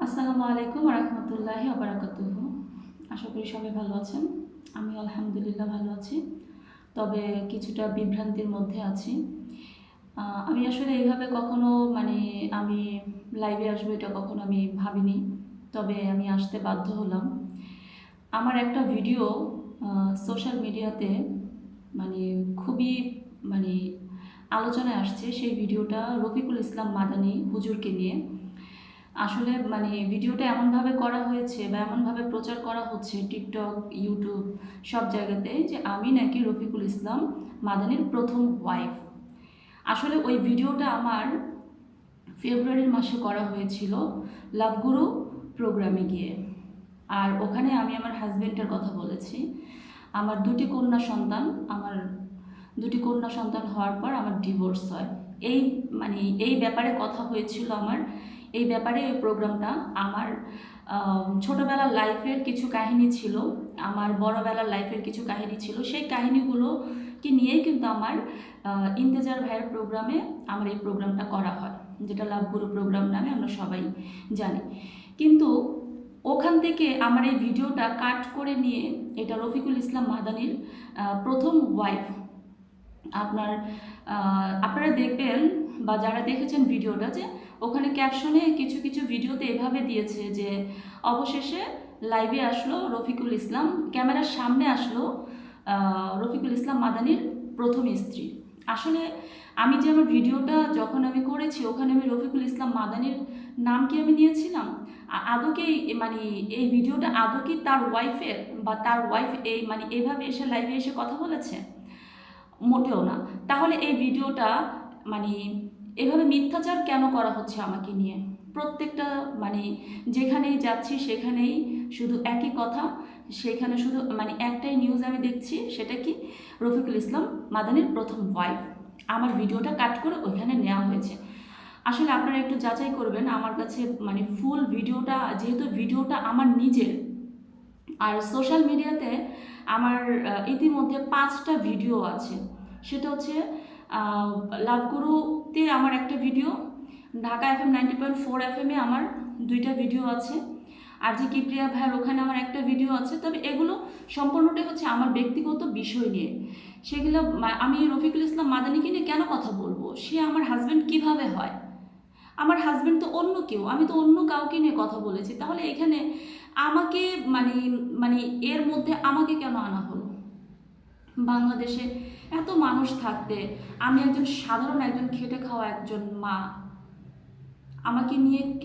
আসসালামু আলাইকুম রহমতুল্লাহি আবরাকাতুহু। আশা করি সবাই ভালো আছেন। আমি আলহামদুলিল্লাহ ভালো আছি, তবে কিছুটা বিভ্রান্তির মধ্যে আছি। আমি আসলে এইভাবে কখনো আমি লাইভে আসবো এটা কখনো আমি ভাবিনি, তবে আমি আসতে বাধ্য হলাম। আমার একটা ভিডিও সোশ্যাল মিডিয়াতে মানে খুবই মানে আলোচনায় আসছে। সেই ভিডিওটা রফিকুল ইসলাম মাদানী হুজুরকে নিয়ে। আসলে ভিডিওটা এমনভাবে করা হয়েছে বা এমনভাবে প্রচার করা হচ্ছে টিকটক, ইউটিউব সব জায়গাতে যে আমি নাকি রফিকুল ইসলাম মাদানীর প্রথম ওয়াইফ। আসলে ওই ভিডিওটা আমার ফেব্রুয়ারির মাসে করা হয়েছিল লাভগুরু প্রোগ্রামে গিয়ে। আর ওখানে আমি আমার হাজব্যান্ডের কথা বলেছি। আমার দুটি কন্যা সন্তান হওয়ার পর আমার ডিভোর্স হয়। এই এই ব্যাপারে কথা হয়েছিল আমার। এই ব্যাপারে এই প্রোগ্রামটা আমার ছোটোবেলার লাইফের কিছু কাহিনী ছিল, আমার বড়বেলার লাইফের কিছু কাহিনী ছিল। সেই কাহিনীগুলোকে নিয়েই কিন্তু আমার ইন্তেজার ভাইয়ের প্রোগ্রামে আমার এই প্রোগ্রামটা করা হয়, যেটা লাভগুরু প্রোগ্রাম নামে আমরা সবাই জানি। কিন্তু ওখান থেকে আমার এই ভিডিওটা কাট করে নিয়ে এটা রফিকুল ইসলাম মাদানীর প্রথম ওয়াইফ। আপনারা দেখবেন বা যারা দেখেছেন ভিডিওটা, যে ওখানে ক্যাপশনে কিছু কিছু ভিডিওতে এভাবে দিয়েছে যে অবশেষে লাইভে আসলো রফিকুল ইসলাম, ক্যামেরার সামনে আসলো রফিকুল ইসলাম মাদানীর প্রথম স্ত্রী। আসলে আমি যে আমার ভিডিওটা যখন আমি করেছি ওখানে আমি রফিকুল ইসলাম মাদানীর নাম কি আমি নিয়েছিলাম? আদৌ কি এই ভিডিওটা আদৌ কি তার ওয়াইফের, বা তার ওয়াইফ এভাবে এসে লাইভে এসে কথা বলেছে? মোটেও না। তাহলে এই ভিডিওটা এভাবে মিথ্যাচার কেন করা হচ্ছে আমাকে নিয়ে? প্রত্যেকটা যেখানেই যাচ্ছি সেখানেই শুধু একই কথা, সেখানে শুধু একটাই নিউজ আমি দেখছি, সেটা কি রফিকুল ইসলাম মাদানীর প্রথম ওয়াইফ। আমার ভিডিওটা কাট করে ওইখানে নেওয়া হয়েছে। আসলে আপনারা একটু যাচাই করবেন আমার কাছে ফুল ভিডিওটা, যেহেতু ভিডিওটা আমার নিজের, আর সোশ্যাল মিডিয়াতে আমার ইতিমধ্যে 5টা ভিডিও আছে। সেটা হচ্ছে লাভগুরুতে আমার একটা ভিডিও, ঢাকা FM 90.4 FM-এ আমার 2টা ভিডিও আছে, আর যে কিপ্রিয়া ভাইয়ের ওখানে আমার একটা ভিডিও আছে। তবে এগুলো সম্পূর্ণটাই হচ্ছে আমার ব্যক্তিগত বিষয় নিয়ে। সেগুলো আমি রফিকুল ইসলাম মাদানীকে নিয়ে কেন কথা বলবো? সে আমার হাজব্যান্ড কিভাবে হয়? আমার হাজব্যান্ড তো অন্য কেউ, আমি তো অন্য কাউকে নিয়ে কথা বলেছি। তাহলে এখানে আমাকে এর মধ্যে আমাকে কেন আনা হলো? বাংলাদেশে এত মানুষ থাকতে আমি একজন সাধারণ, একজন খেটে খাওয়া একজন মা, আমাকে নিয়ে